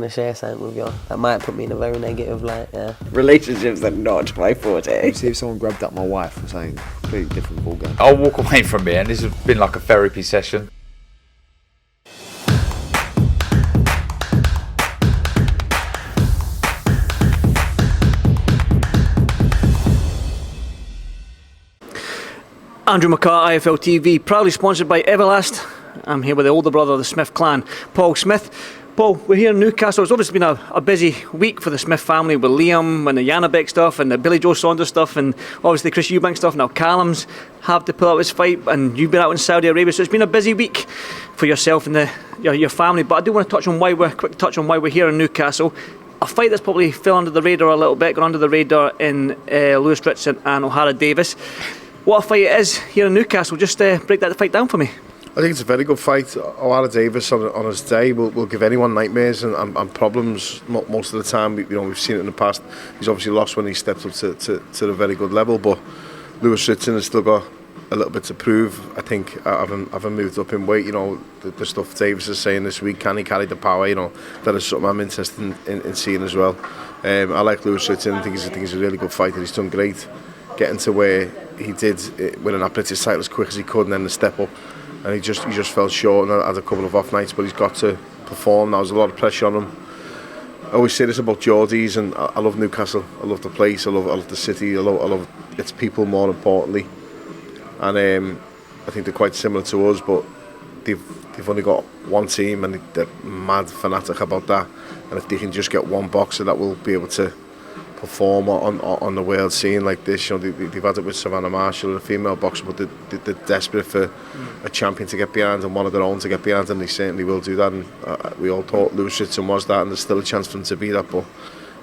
to share something with you. That might put me in a very negative light, yeah. Relationships are not my forte. See if someone grabbed up my wife or something, completely different ballgame. I'll walk away from here, and this has been like a therapy session. Andrew McCart, IFL TV, proudly sponsored by Everlast. I'm here with the older brother of the Smith clan, Paul Smith. Paul, we're here in Newcastle. It's obviously been a busy week for the Smith family with Liam and the Janabek stuff and the Billy Joe Saunders stuff and obviously Chris Eubank stuff. Now Callum's have to pull out his fight and you've been out in Saudi Arabia, so it's been a busy week for yourself and your family. But I do want to touch on why we're here in Newcastle. A fight that's probably fell under the radar a little bit, gone under the radar in Lewis Ritson and Ohara Davies. What a fight it is here in Newcastle. Just break that fight down for me. I think it's a very good fight. Ohara Davies on his day will give anyone nightmares and problems most of the time. We've seen it in the past. He's obviously lost when he stepped up to a very good level, but Lewis Ritson has still got a little bit to prove. I think having moved up in weight, the stuff Davies is saying this week, can he carry the power? That is something I'm interested in seeing as well. I like Lewis Ritson. I think he's a really good fighter. He's done great getting to where he did, winning that British title as quick as he could, and then the step up. And he just fell short and had a couple of off nights, but he's got to perform. There was a lot of pressure on him. I always say this about Geordies, and I love Newcastle. I love the place. I love the city. I love its people more importantly. And I think they're quite similar to us, but they've only got one team, and they're mad fanatic about that. And if they can just get one boxer that will be able to perform on the world scene like this, they've had it with Savannah Marshall, a female boxer, but they're desperate for a champion to get behind and one of their own to get behind, and they certainly will do that. And we all thought Lewis Ritson was that, and there's still a chance for him to be that, but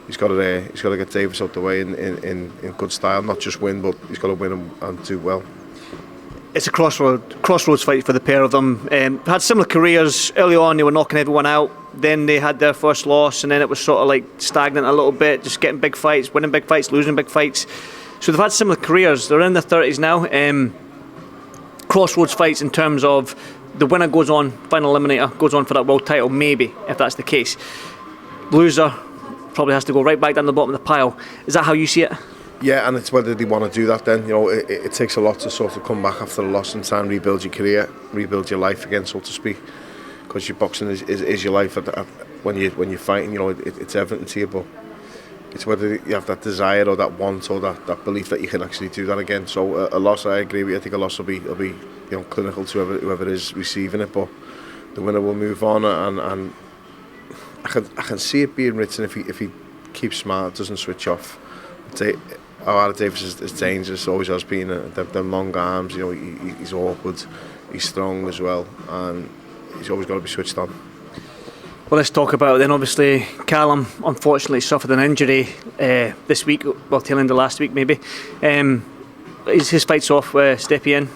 he's got to get Davies out the way in good style, not just win, but he's got to win and do well. It's a crossroads fight for the pair of them. Had similar careers. Early on they were knocking everyone out, then they had their first loss, and then it was sort of like stagnant a little bit, just getting big fights, winning big fights, losing big fights. So they've had similar careers. They're in their 30s now. Crossroads fights in terms of the winner goes on, final eliminator goes on for that world title, maybe, if that's the case. Loser probably has to go right back down the bottom of the pile. Is that how you see it? Yeah, and it's whether they want to do that then. It takes a lot to sort of come back after a loss and try and rebuild your career, rebuild your life again, so to speak. Because your boxing is your life when you're fighting, it's everything to you, but it's whether you have that desire or that want or that belief that you can actually do that again. So a loss, I agree with you, I think a loss will be clinical to whoever is receiving it, but the winner will move on, and I can see it being Ritson if he keeps smart, doesn't switch off. Ohara Davies is dangerous, always has been. Them long arms, he's awkward, he's strong as well, and he's always got to be switched on. Well, let's talk about it then. Obviously, Callum unfortunately suffered an injury this week, well, tail end of last week maybe. His fight's off Stepien.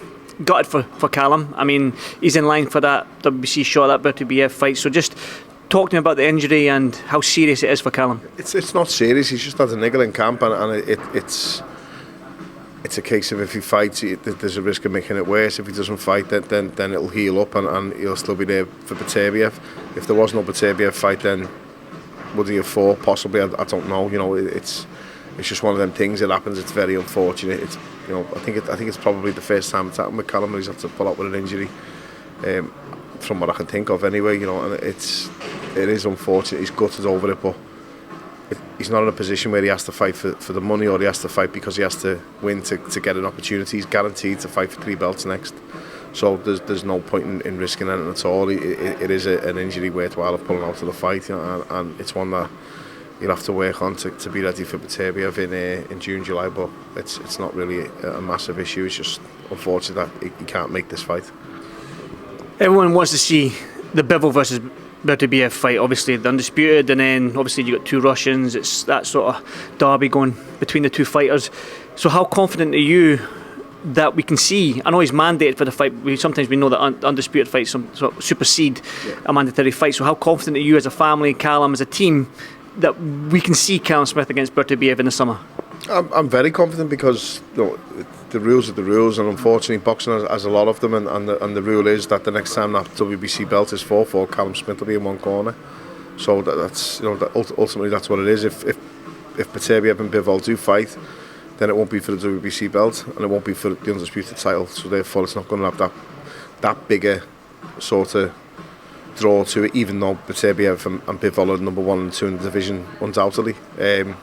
Gutted for Callum. I mean, he's in line for that WBC shot, that Beterbiev fight. So just talk to me about the injury and how serious it is for Callum. It's not serious. He's just had a niggle in camp, and it's a case of if he fights, there's a risk of making it worse. If he doesn't fight, then it'll heal up, and he'll still be there for Beterbiev. If there was no Beterbiev fight, then would he have fought? Possibly. I don't know. It's just one of them things that happens. It's very unfortunate. I think it's probably the first time it's happened with Callum. He's had to pull out with an injury. From what I can think of anyway, and it is unfortunate. He's gutted over it, but he's not in a position where he has to fight for the money, or he has to fight because he has to win to get an opportunity. He's guaranteed to fight for 3 belts next, so there's no point in risking anything at all. It is an injury worthwhile of pulling out of the fight, and it's one that you'll have to work on to be ready for Beterbiev in June, July, but it's not really a massive issue. It's just unfortunate that he can't make this fight. Everyone wants to see the Bivol versus Beterbiev fight, obviously the undisputed, and then obviously you got 2 Russians. It's that sort of derby going between the 2 fighters. So how confident are you that we can see? I know he's mandated for the fight. Sometimes we know that undisputed fights sort of supersede a mandatory fight. So how confident are you as a family, Callum, as a team, that we can see Callum Smith against Beterbiev in the summer? I'm very confident because the rules are the rules, and unfortunately boxing has a lot of them, and the rule is that the next time that WBC belt is fought for, Callum Smith will be in one corner. So that's ultimately that's what it is. If Beterbiev and Bivol do fight, then it won't be for the WBC belt and it won't be for the undisputed title. So therefore, it's not going to have that bigger sort of draw to it. Even though Beterbiev and Bivol are number 1 and 2 in the division, undoubtedly, and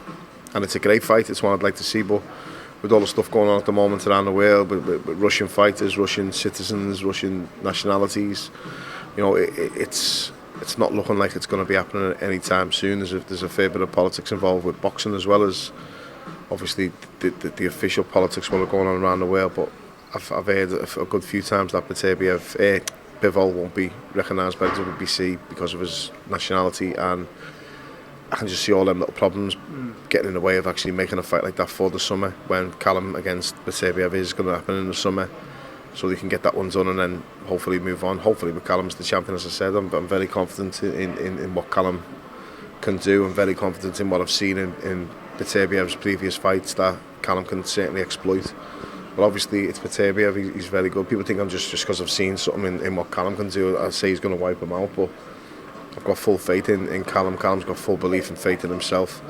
it's a great fight. It's one I'd like to see, but with all the stuff going on at the moment around the world, with Russian fighters, Russian citizens, Russian nationalities, it's not looking like it's going to be happening anytime soon. There's a fair bit of politics involved with boxing, as well as obviously the official politics what are going on around the world. But I've heard a good few times that Bivol won't be recognised by the WBC because of his nationality, and I can just see all them little problems getting in the way of actually making a fight like that for the summer, when Callum against Beterbiev is going to happen in the summer, so they can get that one done and then hopefully move on. Hopefully with Callum as the champion, as I said, I'm very confident in what Callum can do. I'm very confident in what I've seen in Beterbiev's previous fights that Callum can certainly exploit. But obviously it's Beterbiev, he's very good. People think I'm just because I've seen something in what Callum can do, I say he's going to wipe him out, but I've got full faith in Callum. Callum's got full belief and faith in himself,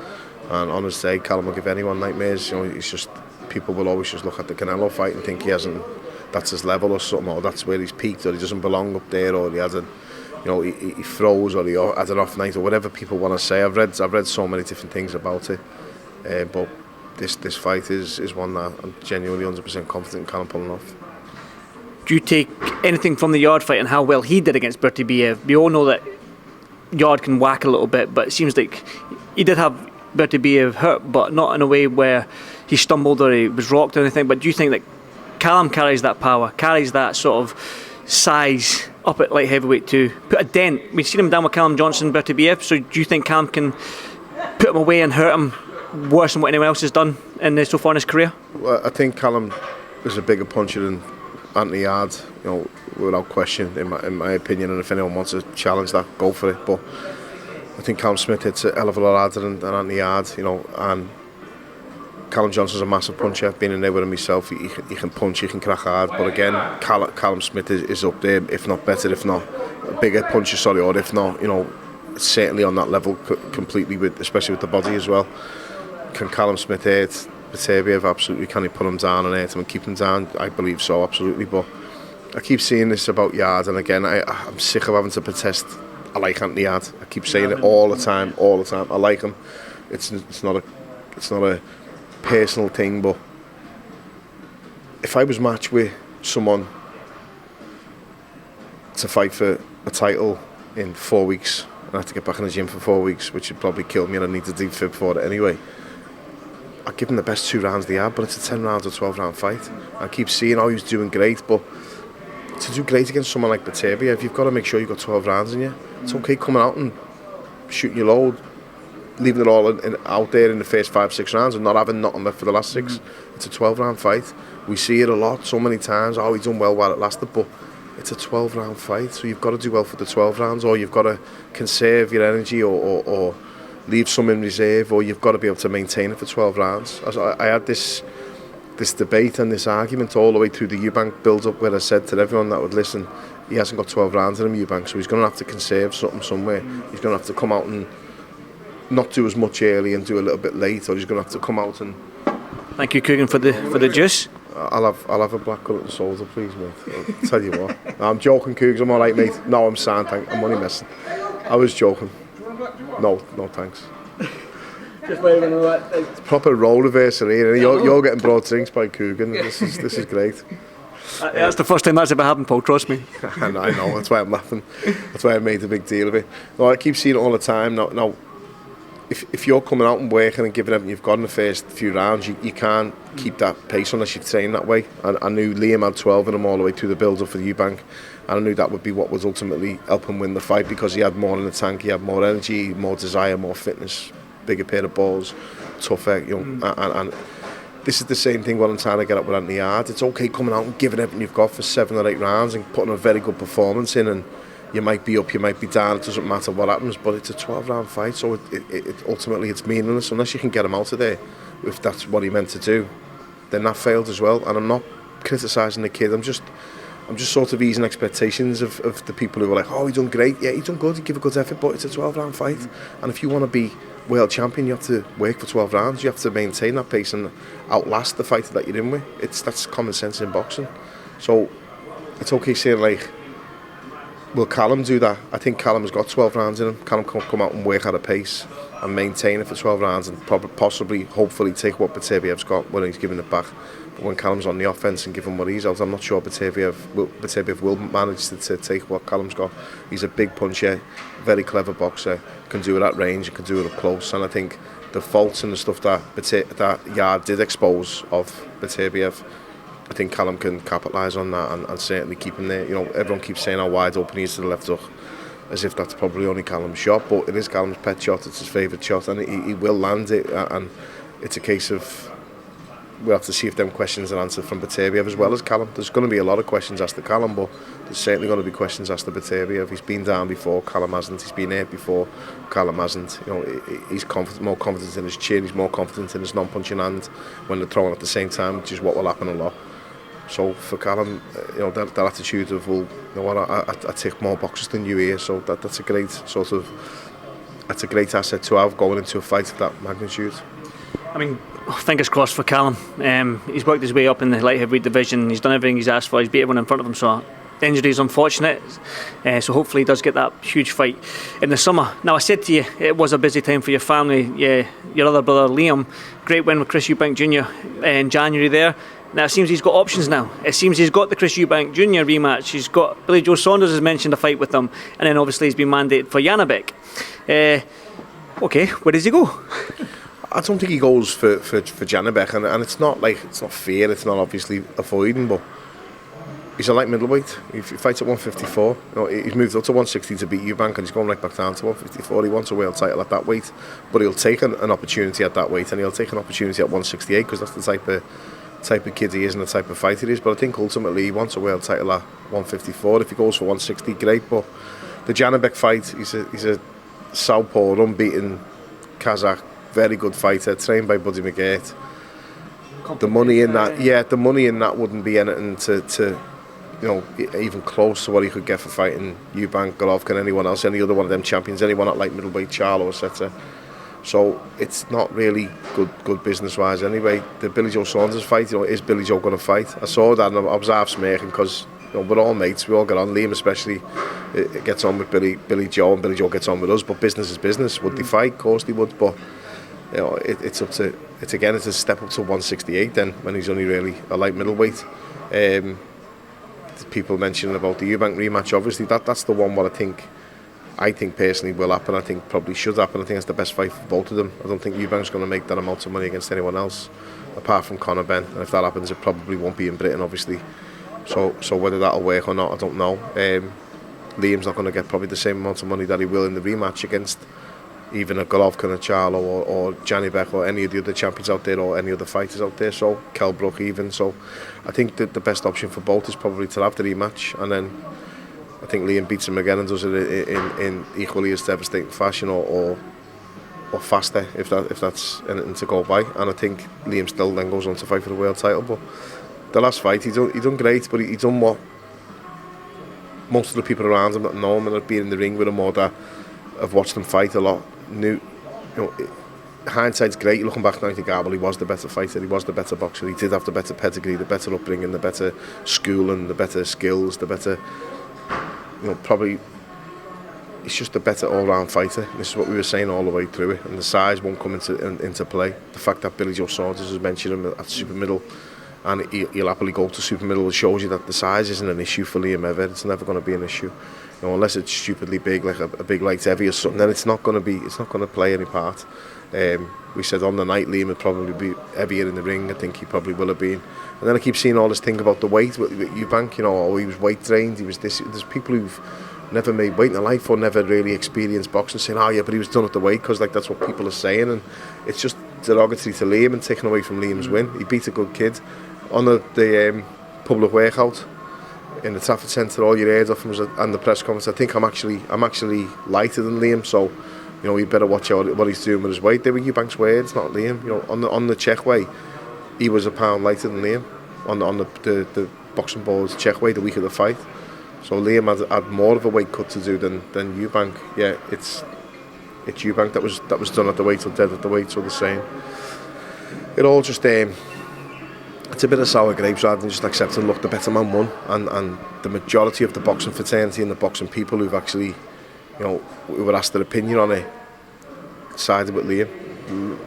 and on his day Callum will give anyone nightmares. He's just, people will always just look at the Canelo fight and think he hasn't, that's his level or something, or that's where he's peaked, or he doesn't belong up there, or he hasn't, he froze, or he had an off night, or whatever people want to say. I've read so many different things about it, but this fight is one that I'm genuinely 100% confident in Callum pulling off. Do you take anything from the Yard fight and how well he did against Beterbiev? We all know that Yard can whack a little bit, but it seems like he did have Beterbiev hurt, but not in a way where he stumbled or he was rocked or anything. But do you think that Callum carries that power, carries that sort of size up at light heavyweight to put a dent? We've seen him down with Callum Johnson, Beterbiev, so do you think Callum can put him away and hurt him worse than what anyone else has done so far in his career? Well, I think Callum is a bigger puncher than Anthony Yard, without question, in my opinion, and if anyone wants to challenge that, go for it. But I think Callum Smith hits a hell of a lot harder than Anthony Yard, and Callum Johnson's a massive puncher. I've been in there with him myself. He can punch, he can crack hard, but again, Callum Smith is up there, if not better, if not a bigger puncher, or if not, certainly on that level completely, especially with the body as well. Can Callum Smith hurt Beterbiev? Absolutely. Can he put him down and hurt him and keep him down? I believe so, absolutely. But I keep seeing this about Yard, and again, I'm sick of having to protest. I like Anthony Yard. I keep saying it all the time. I like him. It's not a personal thing, but if I was matched with someone to fight for a title in 4 weeks, and I have to get back in the gym for 4 weeks, which would probably kill me, and I need to defib for it anyway, I'd give him the best 2 rounds they had, but it's a 10 round or 12 round fight. I keep seeing, he's doing great, but to do great against someone like Beterbiev, you've got to make sure you've got 12 rounds in you. It's okay coming out and shooting your load, leaving it all out there in the first 5-6 rounds and not having nothing left for the last 6. It's a 12 round fight. We see it a lot, so many times. He's done well while it lasted, but it's a 12 round fight, so you've got to do well for the 12 rounds, or you've got to conserve your energy, or leave some in reserve, or you've got to be able to maintain it for 12 rounds. I had this debate and this argument all the way through the Eubank build-up, where I said to everyone that would listen, he hasn't got 12 rounds in him, Eubank, so he's going to have to conserve something somewhere. He's going to have to come out and not do as much early and do a little bit late, or he's going to have to come out and... Thank you, Coogan, for the juice. I'll have a black currant soda, please, mate. I'll tell you what. No, I'm joking, Cougs. I'm all right, mate. No, I'm sound. I'm only messing. I was joking. No, thanks. Just waiting on that. It's proper role reversal here. You're getting brought drinks by Coogan. This is great. That's the first time that's ever happened, Paul. Trust me. I know. That's why I'm laughing. That's why I made a big deal of it. No, I keep seeing it all the time. No. If you're coming out and working and giving everything you've got in the first few rounds, you can't keep that pace unless you train that way. I knew Liam had 12 in him all the way through the build-up for the Eubank, and I knew that would be what would ultimately help him win the fight, because he had more in the tank, he had more energy, more desire, more fitness, bigger pair of balls, tougher, and this is the same thing what I'm trying to get up with Anthony Yard. It's okay coming out and giving everything you've got for 7 or 8 rounds and putting a very good performance in, and you might be up, you might be down, it doesn't matter what happens, but it's a 12-round fight, so it ultimately it's meaningless unless you can get him out of there. If that's what he meant to do, then that failed as well. And I'm not criticising the kid, I'm just sort of easing expectations of the people who are like, oh, he done great. Yeah, he done good. He give a good effort, but it's a 12-round fight. And if you want to be world champion, you have to work for 12 rounds. You have to maintain that pace and outlast the fighter that you're in with. That's common sense in boxing. So it's okay saying like, will Callum do that? I think Callum has got 12 rounds in him. Callum can come out and work at a pace and maintain it for 12 rounds and possibly, hopefully, take what Beterbiev's got when he's giving it back. But when Callum's on the offence and giving what he's out, I'm not sure Beterbiev will manage to take what Callum's got. He's a big puncher, very clever boxer, can do it at range and can do it up close. And I think the faults and the stuff that Yard did expose of Beterbiev, I think Callum can capitalise on that and certainly keep him there. You know, everyone keeps saying how wide open he is to the left hook, as if that's probably only Callum's shot, but it is Callum's pet shot, it's his favourite shot, and he will land it, and it's a case of we'll have to see if them questions are answered from Beterbiev as well as Callum. There's going to be a lot of questions asked to Callum, but there's certainly going to be questions asked to Beterbiev. He's been down before, Callum hasn't. He's been hurt before, Callum hasn't. You know, he's more confident in his chin, he's more confident in his non-punching hand when they're throwing at the same time, which is what will happen a lot. So for Callum, you know, that attitude of, well, you know what, I tick more boxes than you here, so that's a great asset to have going into a fight of that magnitude. I mean, fingers crossed for Callum. He's worked his way up in the light heavyweight division. He's done everything he's asked for. He's beat everyone in front of him. So the injury is unfortunate. So hopefully he does get that huge fight in the summer. Now, I said to you, it was a busy time for your family. Yeah, your other brother Liam, great win with Chris Eubank Jr. In January there. Now it seems he's got options now. It seems he's got the Chris Eubank Jr. rematch. He's got Billy Joe Saunders has mentioned a fight with him, and then obviously he's been mandated for Janabek. Okay, where does he go? I don't think he goes for Janabek, and it's not fear, it's not obviously avoiding, but he's a light middleweight. He fights at 154. You know, he's moved up to 160 to beat Eubank, and he's going right back down to 154. He wants a world title at that weight, but he'll take an opportunity at that weight, and he'll take an opportunity at 168 because that's the type of kid he is and the type of fighter he is. But I think ultimately he wants a world title at 154. If he goes for 160, great. But the Janabek fight, he's a southpaw, unbeaten Kazakh, very good fighter, trained by Buddy McGirt. The money in that wouldn't be anything to you know, even close to what he could get for fighting Eubank, Golovkin, anyone else, any other one of them champions, anyone at light middleweight, Charlo, etc. So it's not really good business wise anyway. The Billy Joe Saunders fight, you know, is Billy Joe going to fight? I saw that and I was half smirking because, you know, we're all mates, we all get on. Liam especially it gets on with Billy Joe, and Billy Joe gets on with us. But business is business. Would they fight? Of course they would. But you know, it's a step up to 168 then, when he's only really a light middleweight. People mentioning about the Eubank rematch, obviously that's the one what I think personally will happen. I think probably should happen. I think it's the best fight for both of them. I don't think Eubank's going to make that amount of money against anyone else apart from Conor Benn, and if that happens it probably won't be in Britain obviously. So whether that'll work or not, I don't know. Liam's not going to get probably the same amount of money that he will in the rematch against even a Golovkin, a Charlo or Janibek or any of the other champions out there or any other fighters out there, so Kell Brook even. So I think that the best option for both is probably to have the rematch, and then I think Liam beats him again and does it in equally as devastating fashion or faster if that's anything to go by. And I think Liam still then goes on to fight for the world title. But the last fight he done great, but he done what most of the people around him that know him and have been in the ring with him or that have watched him fight a lot knew, you know, hindsight's great. Looking back now, I think, well, he was the better fighter, he was the better boxer, he did have the better pedigree, the better upbringing, the better schooling, the better skills, the better, you know, probably he's just a better all-round fighter. This is what we were saying all the way through it, and the size won't come into play. The fact that Billy Joe Saunders has mentioned him at super middle and he'll happily go to super middle, it shows you that the size isn't an issue for Liam ever. It's never going to be an issue. You know, unless it's stupidly big, like a big light heavy or something, then it's not going to play any part. We said on the night Liam would probably be heavier in the ring. I think he probably will have been. And then I keep seeing all this thing about the weight with Eubank, you know, oh, he was weight trained, he was this. There's people who've never made weight in their life or never really experienced boxing saying, oh yeah, but he was done at the weight, because like that's what people are saying, and it's just derogatory to Liam and taken away from Liam's win. He beat a good kid on the public workout in the Trafford Centre. All you heard of him was and the press conference. I think I'm actually lighter than Liam, so you know, you better watch out what he's doing with his weight. They were Eubank's words, not Liam. You know, on the check weigh, he was a pound lighter than Liam on the boxing board's check weight the week of the fight. So Liam had more of a weight cut to do than Eubank. Yeah, it's Eubank that was done at the weight or dead at the weight, so the same. It all just it's a bit of sour grapes rather than just accepting, look, the better man won, and the majority of the boxing fraternity and the boxing people who've actually, who were asked their opinion on it, sided with Liam.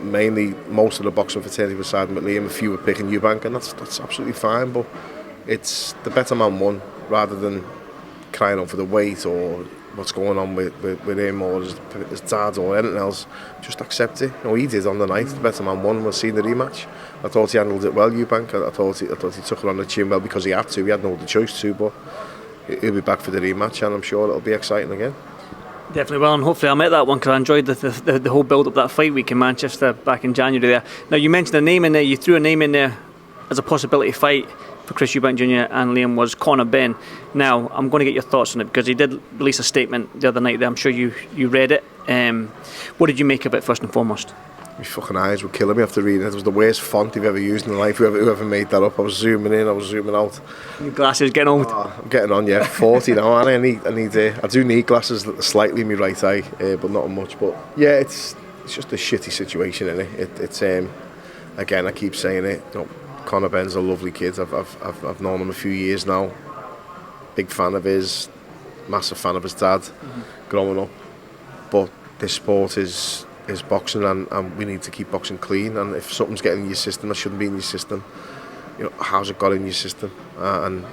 Mainly, most of the boxing fraternity were siding with Liam. A few were picking Eubank, and that's absolutely fine. But it's the better man won, rather than crying out for the weight or what's going on with him or his dad or anything else. Just accept it. He did on the night. The better man won. We'll see the rematch. I thought he handled it well, Eubank. I thought he took it on the chin well because he had to. He had no other choice to. But he'll be back for the rematch, and I'm sure it'll be exciting again. Definitely will, and hopefully I'll make that one, because I enjoyed the whole build up that fight week in Manchester back in January there. Now, you mentioned a name in there, you threw a name in there as a possibility fight for Chris Eubank Jr. and Liam, was Conor Benn. Now, I'm going to get your thoughts on it, because he did release a statement the other night there. I'm sure you read it. What did you make of it, first and foremost? My fucking eyes were killing me after reading it. It was the worst font I've ever used in life. Whoever made that up. I was zooming in, I was zooming out. Your glasses getting old. I'm getting on, yeah. 40 now, and I do need glasses slightly in my right eye, but not much. But yeah, it's just a shitty situation, innit? It's again, I keep saying it. Conor Benn's a lovely kid. I've known him a few years now. Big fan of his, massive fan of his dad, growing up. But this sport is boxing, and we need to keep boxing clean. And if something's getting in your system that shouldn't be in your system, how's it got in your system? And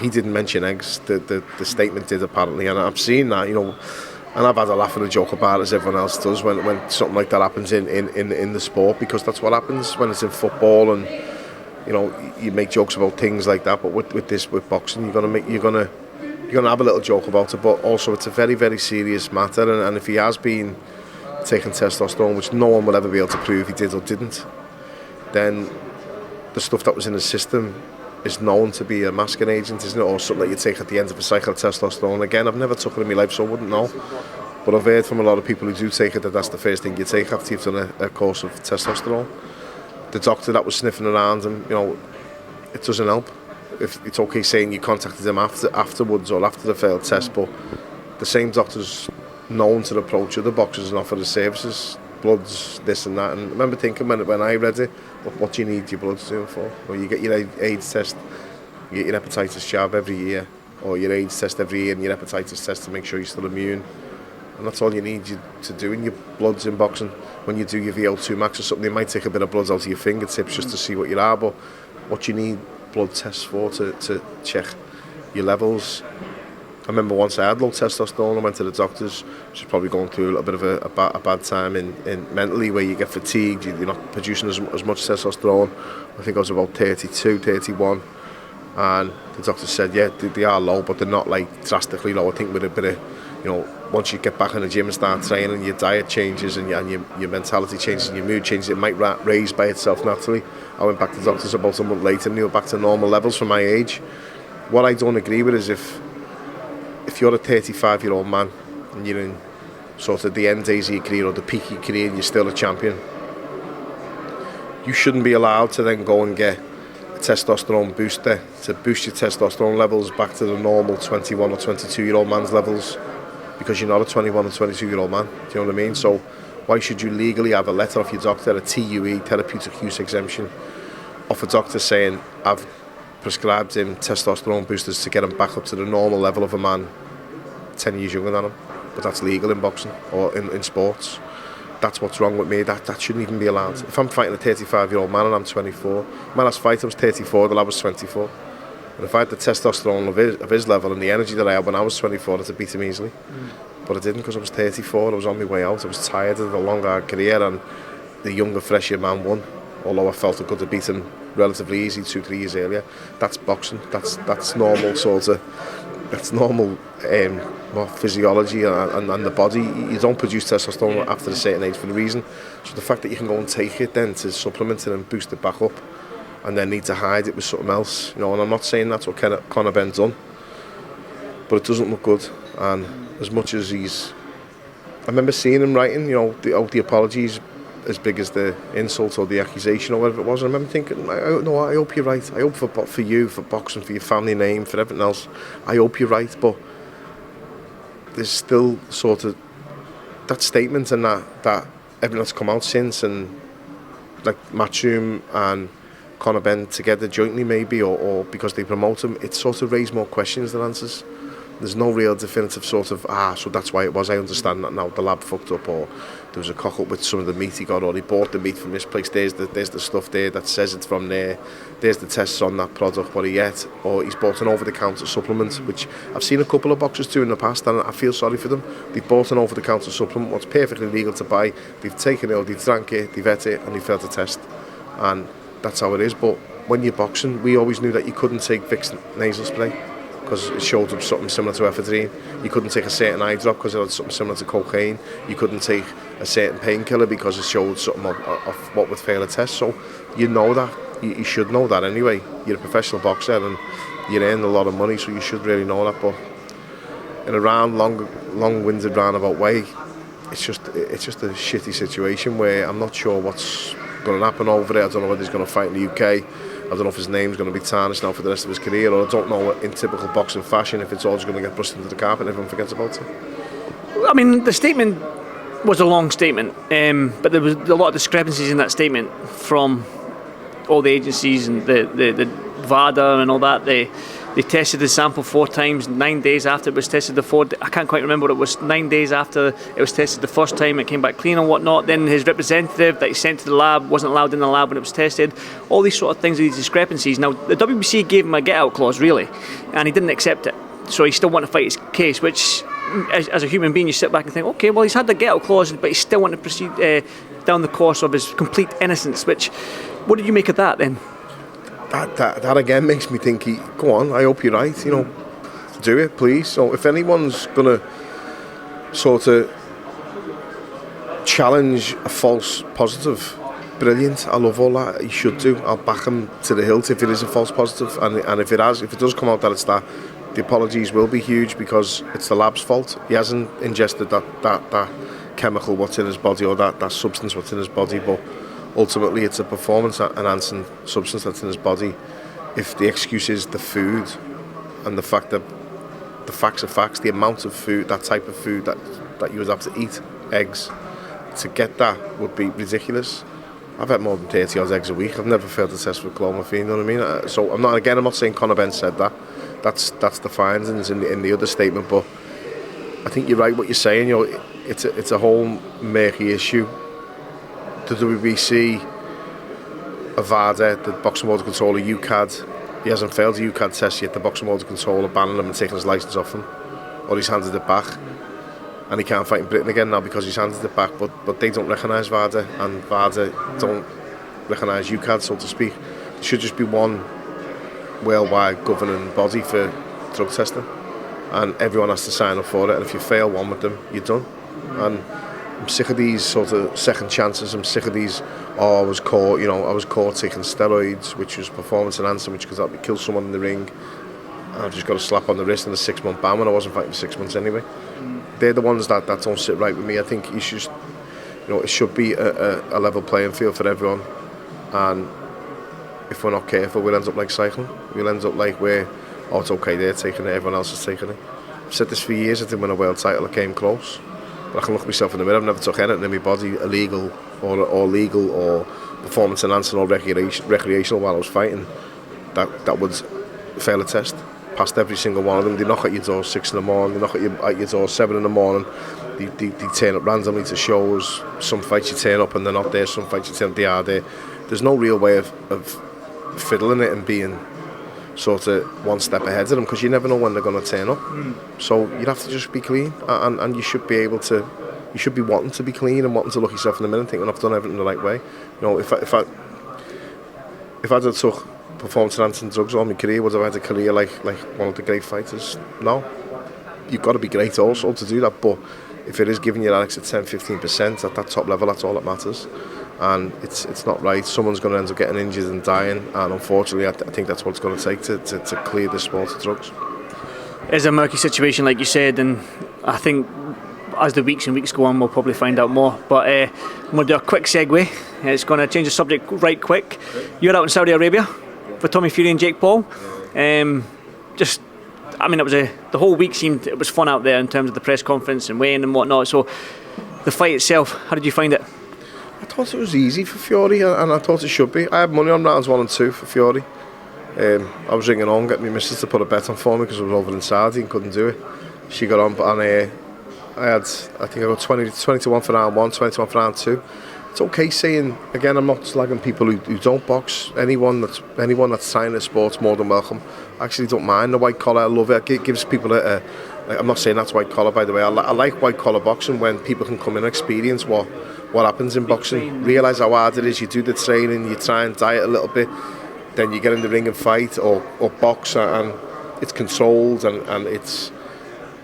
he didn't mention eggs. The statement did, apparently, and I've seen that. And I've had a laugh and a joke about it, as everyone else does, when something like that happens in the sport, because that's what happens when it's in football, and you make jokes about things like that. But with boxing, you're gonna have a little joke about it, but also it's a very, very serious matter. And if he has been taking testosterone, which no one will ever be able to prove he did or didn't, then the stuff that was in his system is known to be a masking agent, isn't it, or something that you take at the end of a cycle of testosterone. Again, I've never took it in my life, so I wouldn't know, but I've heard from a lot of people who do take it that that's the first thing you take after you've done a course of testosterone. The doctor that was sniffing around him, it doesn't help. If it's okay saying you contacted him afterwards or after the failed test, but the same doctor's known to approach other boxers and offer the services, bloods, this and that. And I remember thinking when I read it, what do you need your bloods doing for? Well, you get your AIDS test, you get your hepatitis jab every year, or your AIDS test every year and your hepatitis test to make sure you're still immune. And that's all you need to do in your bloods in boxing. When you do your VO2 max or something, they might take a bit of blood out of your fingertips just to see what you are, but what you need blood tests for to check your levels. I remember once I had low testosterone, I went to the doctors, which is probably going through a little bit of a bad time in mentally, where you get fatigued, you're not producing as much testosterone. I think I was about 32, 31, and the doctor said, yeah, they are low, but they're not like drastically low. I think with a bit of, once you get back in the gym and start training, your diet changes and your mentality changes and your mood changes, it might raise by itself naturally. I went back to the doctors about a month later and they were back to normal levels for my age. What I don't agree with is if you're a 35-year-old man and you're in sort of the end days of your career or the peak of your career and you're still a champion, you shouldn't be allowed to then go and get a testosterone booster to boost your testosterone levels back to the normal 21 or 22-year-old man's levels, because you're not a 21 or 22-year-old man. Do you know what I mean? So why should you legally have a letter off your doctor, a TUE, therapeutic use exemption, off a doctor saying, I've prescribed him testosterone boosters to get him back up to the normal level of a man 10 years younger than him? But that's legal in boxing or in sports. That's what's wrong with me. That shouldn't even be allowed. If I'm fighting a 35-year-old man and I'm 24, my last fight I was 34, the lad was 24. And if I had the testosterone of his level and the energy that I had when I was 24, I'd have beat him easily. But I didn't, because I was 34, I was on my way out, I was tired of the long hard career, and the younger, fresher man won. Although I felt I could have beaten him relatively easy 2-3 years earlier. That's boxing. That's normal sort of. That's normal physiology and the body. You don't produce testosterone after a certain age for a reason. So the fact that you can go and take it then to supplement it and boost it back up, and then need to hide it with something else, and I'm not saying that's what Conor Benn's done, but it doesn't look good. And as much as I remember seeing him writing, the apologies as big as the insult or the accusation or whatever it was. I remember thinking, I hope you're right. I hope for you, for boxing, for your family name, for everything else, I hope you're right. But there's still sort of that statement and that everything that's come out since, and like Matchroom and Conor Benn together jointly maybe, or because they promote him, it sort of raised more questions than answers. There's no real definitive sort of, so that's why it was, I understand that now, the lab fucked up, or there was a cock up with some of the meat he got, or he bought the meat from this place, there's the stuff there that says it's from there, there's the tests on that product, but yet, or he's bought an over-the-counter supplement, which I've seen a couple of boxers do in the past, and I feel sorry for them. They've bought an over-the-counter supplement, what's perfectly legal to buy, they've taken it, or they've drank it, they've ate it, and they failed to test, and that's how it is. But when you're boxing, we always knew that you couldn't take Vicks nasal spray, because it showed up something similar to ephedrine. You couldn't take a certain eye drop because it had something similar to cocaine. You couldn't take a certain painkiller because it showed something of what would fail a test. So you know that. You should know that anyway. You're a professional boxer and you earn a lot of money, so you should really know that. But in a long-winded roundabout way, it's just a shitty situation where I'm not sure what's going to happen over there. I don't know whether he's going to fight in the UK. I don't know if his name's going to be tarnished now for the rest of his career, or I don't know in typical boxing fashion if it's all just going to get brushed into the carpet and everyone forgets about it. I mean, the statement was a long statement, but there was a lot of discrepancies in that statement from all the agencies and the VADA and all that. They tested the sample 4 times, 9 days after it was tested I can't quite remember what it was, 9 days after it was tested the first time, it came back clean and whatnot. Then his representative that he sent to the lab wasn't allowed in the lab when it was tested. All these sort of things, these discrepancies. Now, the WBC gave him a get-out clause, really, and he didn't accept it. So he still wanted to fight his case, which, as a human being, you sit back and think, okay, well, he's had the get-out clause, but he still wanted to proceed down the course of his complete innocence, which, what did you make of that then? That again makes me think, go on, I hope you're right, do it, please. So if anyone's going to sort of challenge a false positive, brilliant, I love all that, he should do. I'll back him to the hilt if it is a false positive, and if it does come out that it's that, the apologies will be huge because it's the lab's fault. He hasn't ingested that chemical what's in his body, or that substance what's in his body, but ultimately it's a performance enhancing substance that's in his body. If the excuse is the food, and the fact that the facts are facts, the amount of food, that type of food that you would have to eat, eggs, to get that would be ridiculous. I've had more than 30 odd eggs a week. I've never failed to test for chloromorphine, you know what I mean? So I'm not saying Conor Benn said that. That's the findings in the other statement, but I think you're right what you're saying. It's a whole murky issue. The WBC, Avada, the boxing motor controller, UCAD, he hasn't failed the UCAD test yet. The boxing motor controller banning him and taking his licence off him, or he's handed it back, and he can't fight in Britain again now because he's handed it back. But they don't recognise VADA, and VADA don't recognise UCAD, so to speak. There should just be one worldwide governing body for drug testing, and everyone has to sign up for it, and if you fail one with them, you're done. And I'm sick of these sort of second chances. I'm sick of these, I was caught taking steroids, which was performance enhancing, which could help me kill someone in the ring. And I've just got a slap on the wrist and a 6-month ban when I wasn't fighting for 6 months anyway. They're the ones that don't sit right with me. I think you should, it should be a level playing field for everyone. And if we're not careful, we'll end up like cycling. We'll end up like where, it's okay, they're taking it, everyone else is taking it. I've said this for years. I didn't win a world title, I came close. But I can look myself in the mirror. I've never took anything in my body illegal or legal or performance enhancing or recreational while I was fighting that would fail a test. Passed every single one of them. They knock at your door 6 in the morning, they knock at your door 7 in the morning. They turn up randomly to shows. Some fights you turn up and they're not there, some fights you turn up, they are there. There's no real way of fiddling it and being sort of one step ahead of them, because you never know when they're going to turn up. So you'd have to just be clean, and you should be able to, you should be wanting to be clean and wanting to look yourself in the mirror and thinking, I've done everything the right way. If I'd have took performance enhancing drugs all my career, would I have had a career like one of the great fighters? No. You've got to be great also to do that, but if it is giving you that extra 10-15% at that top level, that's all that matters. And it's not right. Someone's going to end up getting injured and dying, and unfortunately I think that's what it's going to take to clear the sport of drugs. It's a murky situation, like you said, and I think as the weeks and weeks go on, we'll probably find out more. But I'm going to do a quick segue. It's going to change the subject right quick. You're out in Saudi Arabia for Tommy Fury and Jake Paul. It was the whole week seemed it was fun out there in terms of the press conference and weighing and whatnot. So the fight itself, how did you find it? I thought it was easy for Fury, and I thought it should be. I had money on rounds 1 and 2 for Fury. I was ringing on, getting my missus to put a bet on for me because I was over in Saudi and couldn't do it. She got on, and I think I got 20 to 1 for round 1, 20 to 1 for round 2. It's okay saying, again, I'm not slagging people who don't box. Anyone that's trying the sport's more than welcome. I actually don't mind the white collar. I love it. It gives people I'm not saying that's white collar, by the way. I like white collar boxing when people can come in and experience what happens in boxing. Realise how hard it is. You do the training, you try and diet a little bit, then you get in the ring and fight or box, and it's controlled and it's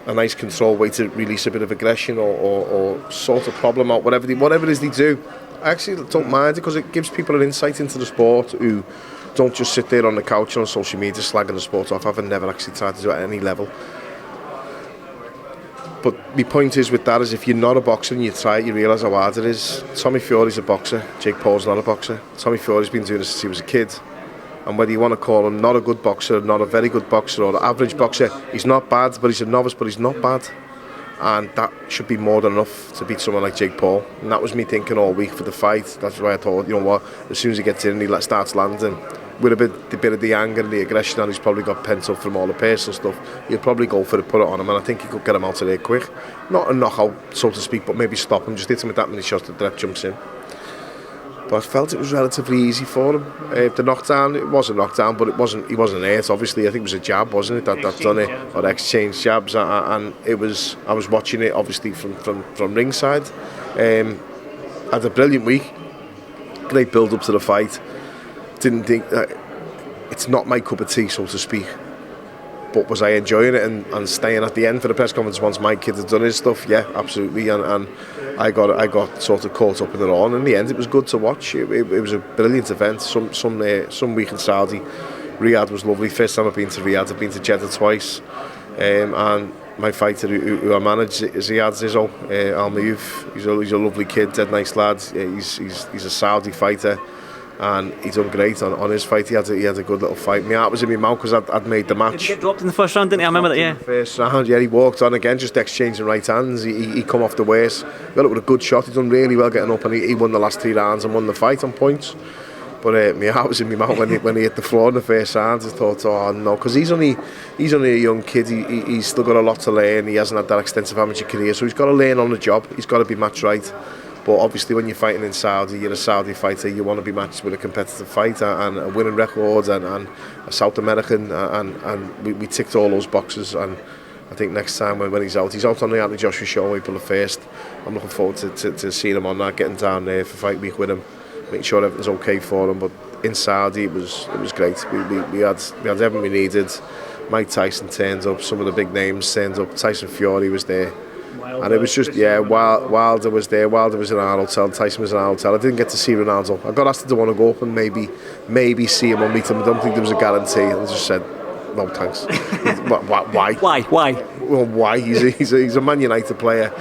a nice controlled way to release a bit of aggression or sort of problem out, whatever it is they do. I actually don't mind it because it gives people an insight into the sport who don't just sit there on the couch or on social media slagging the sport off. I've never actually tried to do it at any level. But my point is with that is if you're not a boxer and you try it, you realise how hard it is. Tommy Fury's a boxer, Jake Paul's not a boxer. Tommy Fury's been doing this since he was a kid. And whether you want to call him not a good boxer, not a very good boxer or an average boxer, he's not bad, but he's a novice, but he's not bad. And that should be more than enough to beat someone like Jake Paul. And that was me thinking all week for the fight. That's why I thought, you know what, as soon as he gets in and he starts landing, with a bit of the anger and the aggression and he's probably got pent up from all the personal stuff, he'll probably go for it, put it on him, and I think he could get him out of there quick. Not a knockout, so to speak, but maybe stop him, just hit him with that many shots that the ref jumps in. But I felt it was relatively easy for him. The knockdown, it was a knockdown, but he wasn't hurt, obviously. I think it was a jab, wasn't it, that done it, or exchange jabs, and it was, I was watching it, obviously, from ringside. Had a brilliant week, great build-up to the fight. Didn't think it's not my cup of tea, so to speak, but was I enjoying it and staying at the end for the press conference once my kid had done his stuff? Yeah, absolutely, and I got sort of caught up in it all, and in the end it was good to watch. It was a brilliant event. Some week in Saudi. Riyadh was lovely. First time I've been to Riyadh. I've been to Jeddah twice, and my fighter who I manage is Ziad Zizzo Al-Mayouf. He's a lovely kid, dead nice lad. He's a Saudi fighter, and he done great on his fight. He had a good little fight. My heart was in my mouth because I'd made the match. Did he get dropped in the first round, didn't he? I remember that, yeah. First round, yeah, he walked on again, just exchanging right hands. He come off the waist, got it with a good shot. He done really well getting up, and he won the last 3 rounds and won the fight on points. But my heart was in my mouth when he hit the floor in the first round. I thought, oh no, because he's only a young kid. He's still got a lot to learn. He hasn't had that extensive amateur career, so he's got to learn on the job. He's got to be match right. But obviously when you're fighting in Saudi, you're a Saudi fighter, you want to be matched with a competitive fighter and a winning record and a South American, and we ticked all those boxes. And I think next time when he's out on the Anthony Joshua show April the 1st. I'm looking forward to seeing him on that, getting down there for fight week with him, making sure everything's okay for him. But in Saudi it was great. We had everything we needed. Mike Tyson turned up, some of the big names turned up, Tyson Fury was there. And it was just, Wilder was there, Wilder was in our hotel, Tyson was in our hotel. I didn't get to see Ronaldo. I got asked if I want to go up and maybe see him or meet him. I don't think there was a guarantee. I just said, no thanks. Why? Why? Well, why? He's a Man United player.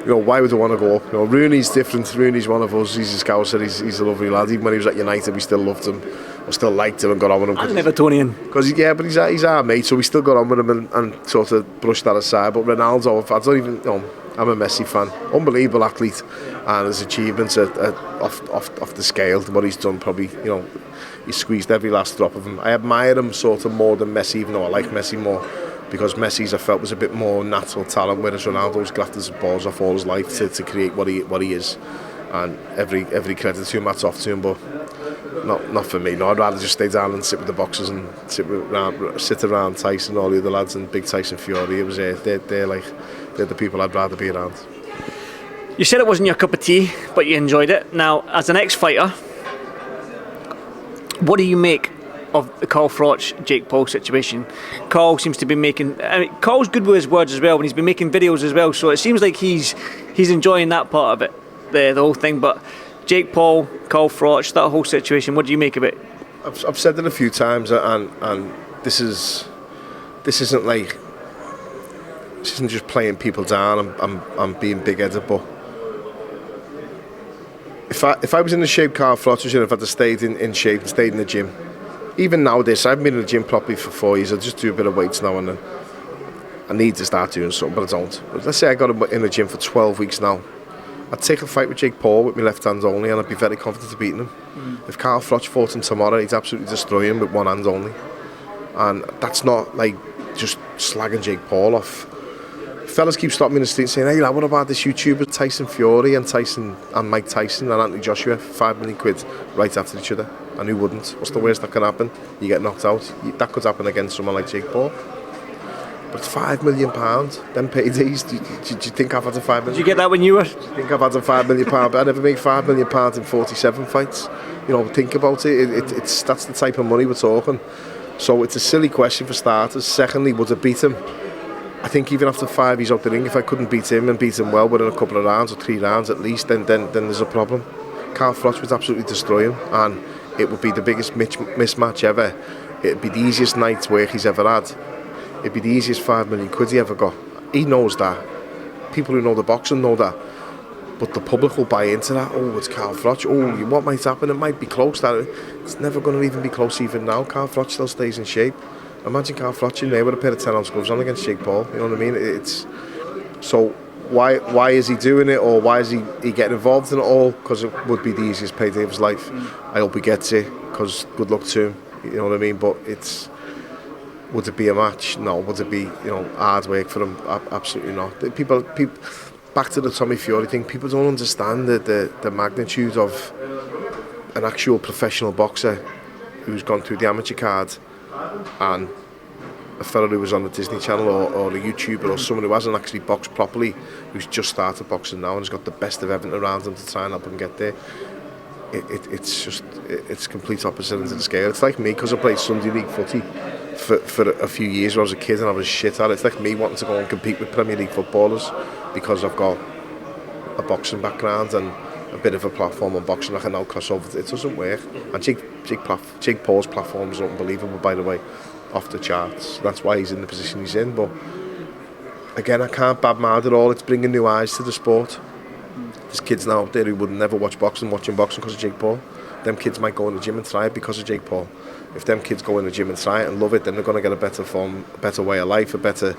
You know, why would I want to go up? You know, Rooney's different. Rooney's one of us. He's a Scouser. He's a lovely lad. Even when he was at United, we still loved him. I still liked him and got on with him. I'm an Evertonian. Because but he's our mate, so we still got on with him and sort of brushed that aside. But Ronaldo, I don't even know. I'm a Messi fan. Unbelievable athlete, and his achievements are off the scale. What he's done, probably, you know, he squeezed every last drop of him. I admire him sort of more than Messi, even though I like Messi more, because Messi's I felt was a bit more natural talent, whereas Ronaldo's grafted his balls off all his life to create what he is. And every credit to him, that's off to him, but not for me. No, I'd rather just stay down and sit with the boxers and sit around Tyson and all the other lads and big Tyson Fury. It was they're the people I'd rather be around. You said it wasn't your cup of tea, but you enjoyed it. Now, as an ex-fighter, what do you make of the Carl Froch, Jake Paul situation? Carl seems to be Carl's good with his words as well, and he's been making videos as well, so it seems like he's enjoying that part of it, the whole thing. But Jake Paul, Carl Froch, that whole situation, what do you make of it? I've said it a few times, and this isn't like, this isn't just playing people down and being big-headed, but if I was in the shape Carl Froch was in, if I'd have stayed in shape and stayed in the gym, even nowadays, I haven't been in the gym properly for 4 years. I just do a bit of weights now and then. I need to start doing something, but I don't. But let's say I got in the gym for 12 weeks now. I'd take a fight with Jake Paul with my left hand only, and I'd be very confident of beating him. If Carl Froch fought him tomorrow, he'd absolutely destroy him with one hand only. And that's not like just slagging Jake Paul off. Fellas keep stopping me in the street saying, hey, lad, what about this YouTuber Tyson Fury and Mike Tyson and Anthony Joshua, £5 million right after each other? And who wouldn't? What's the worst that can happen? You get knocked out. That could happen against someone like Jake Paul. But it's £5 million. Them paydays. Do you think I've had a £5 million? Did you get that when you were? I think I've had a £5 million, but I never made £5 million in 47 fights. You know, think about it. It's that's the type of money we're talking. So it's a silly question for starters. Secondly, would I beat him? I think even after 5 years out the ring, if I couldn't beat him and beat him well within a couple of rounds or 3 rounds at least, then there's a problem. Carl Froch would absolutely destroy him, and it would be the biggest mismatch ever. It'd be the easiest night's work he's ever had. It'd be the easiest £5 million he ever got. He knows that. People who know the boxing know that. But the public will buy into that. Oh, it's Carl Froch. Oh, what might happen? It might be close. It's never going to even be close even now. Carl Froch still stays in shape. Imagine Carl Froch in there with a pair of 10-ounce gloves on against Jake Paul. You know what I mean? It's so why is he doing it, or why is he getting involved in it all? Because it would be the easiest payday of his life. I hope he gets it, because good luck to him. You know what I mean? But would it be a match? No. Would it be hard work for him? Absolutely not. People back to the Tommy Fury thing. People don't understand the magnitude of an actual professional boxer who's gone through the amateur card, and a fellow who was on the Disney Channel or a YouTuber or someone who hasn't actually boxed properly, who's just started boxing now and has got the best of everything around him to try and help him get there. It's complete opposite end of the scale. It's like me, because I played Sunday League footy for a few years when I was a kid and I was shit at it. It's like me wanting to go and compete with Premier League footballers because I've got a boxing background and a bit of a platform on boxing. I can now cross over. It doesn't work. And Jake Paul's platform is unbelievable, by the way, off the charts. That's why he's in the position he's in. But again, I can't badmouth it all. It's bringing new eyes to the sport. There's kids now out there who would never watching boxing because of Jake Paul. Them kids might go in the gym and try it because of Jake Paul. If them kids go in the gym and try it and love it, then they're going to get a better form, a better way of life, a better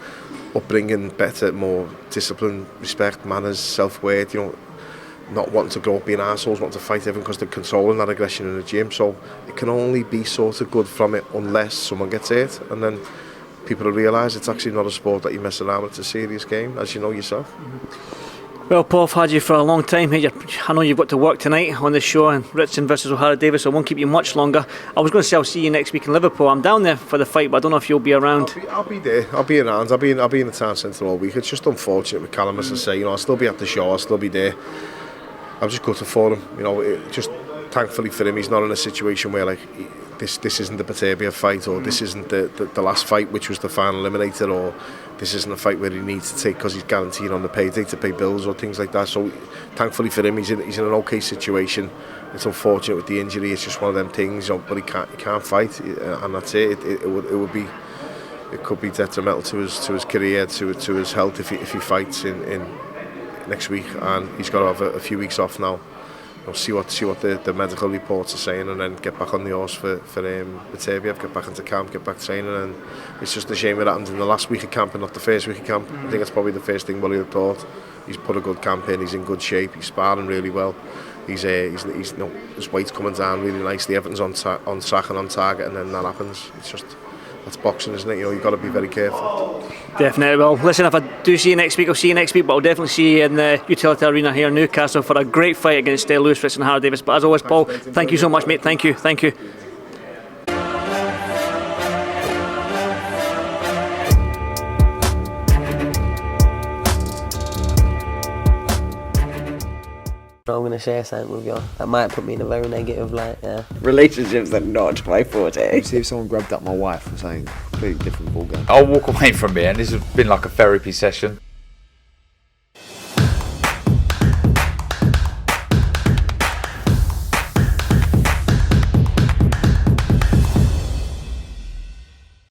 upbringing, better, more discipline, respect, manners, self-worth, not wanting to grow up being assholes, wanting to fight everyone because they're controlling that aggression in the gym. So it can only be sort of good from it unless someone gets hurt, and then people will realise it's actually not a sport that you mess around with. It's a serious game, as you know yourself. Well, Paul, I've had you for a long time. I know you've got to work tonight on this show, and Ritson versus Ohara Davies, so I won't keep you much longer. I was going to say I'll see you next week in Liverpool. I'm down there for the fight, but I don't know if you'll be around. I'll be there. I'll be around. I'll be in the town centre all week. It's just unfortunate with Callum, as I say. I'll still be at the show. I'll still be there. I'm just gutted for him. Just thankfully for him, he's not in a situation where this isn't the Beterbiev fight, or this isn't the last fight, which was the final eliminator, or this isn't a fight where he needs to take because he's guaranteed on the payday to pay bills or things like that. So thankfully for him, he's in an okay situation. It's unfortunate with the injury. It's just one of them things, but he can't fight, and that's it. It could be detrimental to his career, to his health if he fights in next week, and he's got to have a few weeks off now. See what the medical reports are saying, and then get back on the horse for Beterbiev, get back into camp, get back training. And it's just a shame it happened in the last week of camp and not the first week of camp. I think that's probably the first thing Willie had thought. He's put a good camp in, he's in good shape, he's sparring really well. His weight's coming down really nicely, everything's on track and on target, and then that happens. It's just, that's boxing, isn't it? You've got to be very careful. Definitely. Well, listen, if I do see you next week, I'll see you next week, but I'll definitely see you in the Utility Arena here in Newcastle for a great fight against Lewis, Ritson and Ohara Davies. But as always, Paul, thank you so much, mate. Thank you. I'm going to share something with you. That might put me in a very negative light, yeah. Relationships are not my forte. See if someone grabbed up my wife and saying completely different ballgame. I'll walk away from it, and this has been like a therapy session.